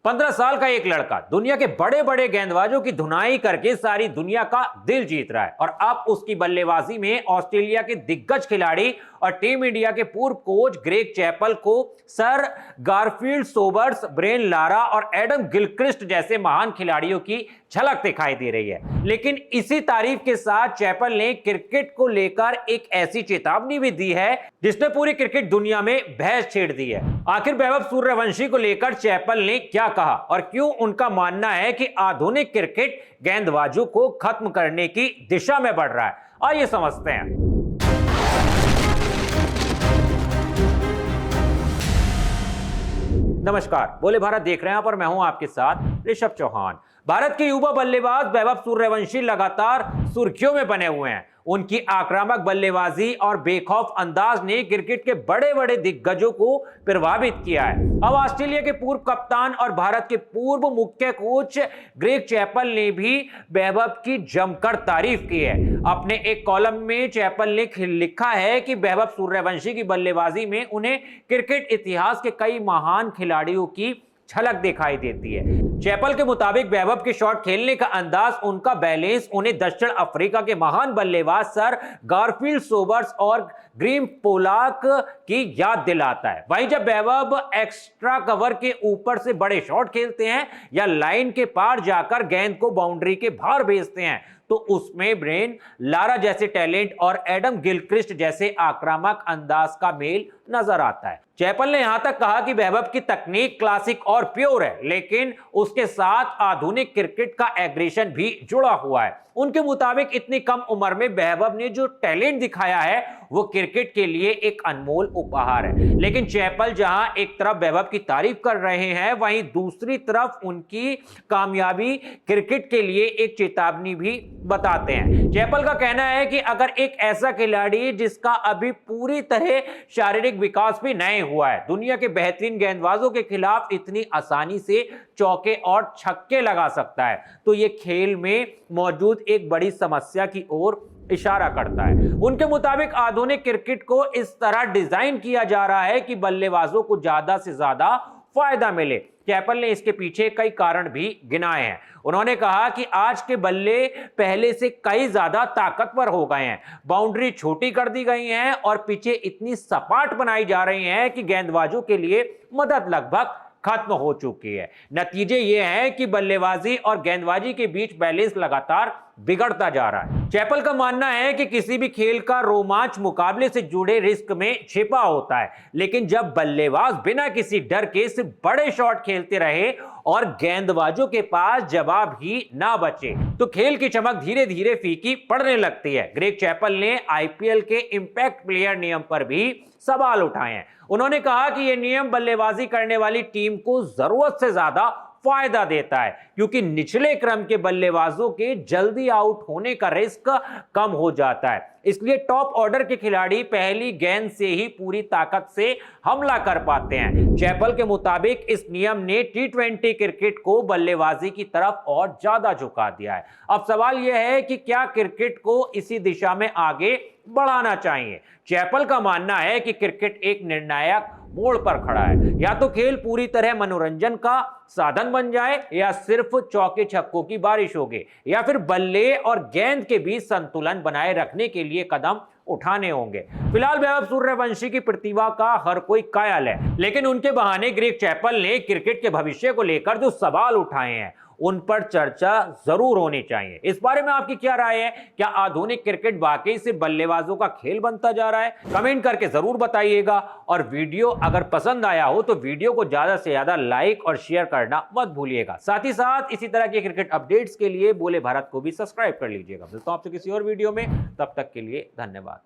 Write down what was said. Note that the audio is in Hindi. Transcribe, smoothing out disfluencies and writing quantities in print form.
15 साल का एक लड़का दुनिया के बड़े बड़े गेंदबाजों की धुनाई करके सारी दुनिया का दिल जीत रहा है और अब उसकी बल्लेबाजी में ऑस्ट्रेलिया के दिग्गज खिलाड़ी और टीम इंडिया के पूर्व कोच ग्रेग चैपल को sir Garfield Sobers, Brian Lara और एडम गिलक्रिस्ट जैसे महान खिलाड़ियों की झलक दिखाई दे रही है। लेकिन इसी तारीफ के साथ चैपल ने क्रिकेट को लेकर एक ऐसी चेतावनी भी दी है जिसने पूरी क्रिकेट दुनिया में बहस छेड़ दी है। आखिर वैभव सूर्यवंशी को लेकर चैपल ने क्या कहा और क्यों उनका मानना है कि आधुनिक क्रिकेट गेंदबाजों को खत्म करने की दिशा में बढ़ रहा है, आइए समझते हैं। नमस्कार, बोले भारत देख रहे हैं पर मैं हूं आपके साथ ऋषभ चौहान। भारत के युवा बल्लेबाज वैभव सूर्यवंशी लगातार सुर्खियों में बने हुए हैं। उनकी आक्रामक बल्लेबाजी और बेखौफ अंदाज ने क्रिकेट के बड़े बड़े दिग्गजों को प्रभावित किया है। अब ऑस्ट्रेलिया के पूर्व कप्तान और भारत के पूर्व मुख्य कोच ग्रेग चैपल ने भी वैभव की जमकर तारीफ की है। अपने एक कॉलम में चैपल ने लिखा है कि वैभव सूर्यवंशी की बल्लेबाजी में उन्हें क्रिकेट इतिहास के कई महान खिलाड़ियों की झलक दिखाई देती है। चैपल के मुताबिक वैभव के शॉट खेलने का अंदाज, उनका बैलेंस उन्हें दक्षिण अफ्रीका के महान बल्लेबाज सर गारफील्ड सोबर्स और ग्रीम पोलाक की याद दिलाता है। वहीं जब वैभव एक्स्ट्रा कवर के ऊपर से बड़े शॉट खेलते हैं या लाइन के पार जाकर गेंद को बाउंड्री के बाहर भेजते हैं तो उसमें ब्रेन लारा जैसे टैलेंट और एडम गिलक्रिस्ट जैसे आक्रामक अंदाज का मेल नजर आता है। चैपल ने यहां तक कहा कि वैभव की तकनीक क्लासिक और प्योर है, लेकिन उसके साथ आधुनिक क्रिकेट का एग्रेशन भी जुड़ा हुआ है। उनके मुताबिक इतनी कम उम्र में वैभव ने जो टैलेंट दिखाया है वो क्रिकेट के लिए एक अनमोल उपहार है। लेकिन चैपल जहां एक तरफ वैभव की तारीफ कर रहे हैं, वहीं दूसरी तरफ उनकी कामयाबी क्रिकेट के लिए एक चेतावनी भी बताते हैं। चैपल का कहना है कि अगर एक ऐसा खिलाड़ी जिसका अभी पूरी तरह शारीरिक विकास भी नहीं हुआ है, दुनिया के बेहतरीन गेंदबाजों के खिलाफ इतनी आसानी से चौके और छक्के लगा सकता है तो यह खेल में मौजूद एक बड़ी समस्या की ओर इशारा करता है। उनके मुताबिक आधुनिक क्रिकेट को इस तरह डिजाइन किया जा रहा है कि बल्लेबाजों को ज्यादा से ज्यादा फायदा मिले। चैपल ने इसके पीछे कई कारण भी गिनाए हैं। उन्होंने कहा कि आज के बल्ले पहले से कई ज्यादा ताकतवर हो गए हैं, बाउंड्री छोटी कर दी गई हैं और पिचें इतनी सपाट बनाई जा रही हैं कि गेंदबाजों के लिए मदद लगभग खत्म हो चुकी है। नतीजे ये हैं कि बल्लेबाजी और गेंदबाजी के बीच बैलेंस लगातार बिगड़ता जा रहा है। चैपल का मानना है कि किसी भी खेल का रोमांच मुकाबले से जुड़े रिस्क में छिपा होता है, लेकिन जब बल्लेबाज बिना किसी डर के सिर्फ बड़े शॉट खेलते रहे और गेंदबाजों के पास जवाब ही ना बचे तो खेल की चमक धीरे धीरे फीकी पड़ने लगती है। ग्रेग चैपल ने आईपीएल के इंपैक्ट प्लेयर नियम पर भी सवाल उठाए हैं। उन्होंने कहा कि यह नियम बल्लेबाजी करने वाली टीम को जरूरत से ज्यादा फायदा देता है क्योंकि निचले क्रम के बल्लेबाजों के जल्दी आउट होने का रिस्क कम हो जाता है। इसलिए टॉप ऑर्डर के खिलाड़ी पहली गेंद से ही पूरी ताकत से हमला कर पाते हैं। चैपल के मुताबिक इस नियम ने टी20 क्रिकेट को बल्लेबाजी की तरफ और ज्यादा झुका दिया है। अब सवाल यह है कि क्या क्रिकेट को इसी दिशा में आगे बढ़ाना चाहिए। चैपल का मानना है कि क्रिकेट एक निर्णायक मोड़ पर खड़ा है। या तो खेल पूरी तरह मनोरंजन का साधन बन जाए या सिर्फ चौके छक्कों की बारिश होगी, या फिर बल्ले और गेंद के बीच संतुलन बनाए रखने के लिए कदम उठाने होंगे। फिलहाल वैभव सूर्यवंशी की प्रतिभा का हर कोई कायल है, लेकिन उनके बहाने ग्रेग चैपल ने क्रिकेट के भविष्य को लेकर जो सवाल उठाए हैं उन पर चर्चा जरूर होनी चाहिए। इस बारे में आपकी क्या राय है? क्या आधुनिक क्रिकेट वाकई से बल्लेबाजों का खेल बनता जा रहा है? कमेंट करके जरूर बताइएगा और वीडियो अगर पसंद आया हो तो वीडियो को ज्यादा से ज्यादा लाइक और शेयर करना मत भूलिएगा। साथ ही साथ इसी तरह के क्रिकेट अपडेट्स के लिए बोले भारत को भी सब्सक्राइब कर लीजिएगा। मिलता हूं आपसे किसी और वीडियो में, तब तक के लिए धन्यवाद।